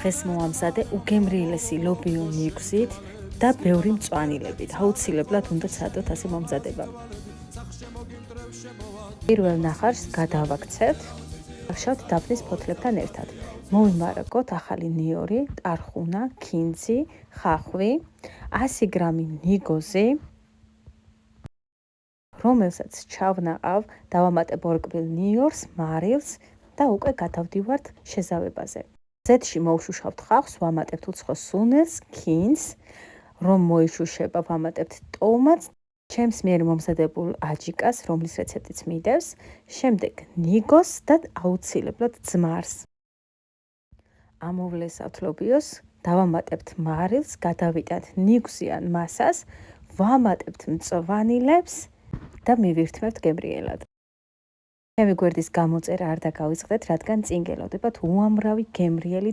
დღეს მოამზადე უგემრიელესი ლობიო ნიგვზით და ბევრი მწვანილებით. აუცილებლად უნდა ცადოთ ასე მომზადება. პირველ ნახარს გადავაქცევთ შავთ დაბნის ფოთლებთან ერთად. მოვიმარაგოთ ახალი ნიორი, ტარხუნა, ქინძი, ხახვი, 100 გრამი ნიგოზი, რომელსაც ჩავნაყავ, დავამატებ ორკბილ ნიორს, მარილს და უკვე გადავდივართ შეზავებაზე. ზეთში მოვშუშავთ ხახვს, ვამატებთ უცხო სუნელს, ქინძს, რომ მოიშუშება, ვამატებთ ტომატს, ჩემს მიერ მომზადებულ აჯიკას, რომლის რეცეპტიც მიდევს, შემდეგ ნიგოს და აუცილებლად ძმარს. ამოვლესავთ ლობიოს, დავამატებთ მარილს, გადავიტანთ ნიგვზიან მასას, ვამატებთ მწვანილებს და მივირთმევთ გემრიელად. ჩემი გვერდის გამოწერა არ დაგავიწყდეთ, რადგან წინ გელოდებათ უამრავი გემრიელი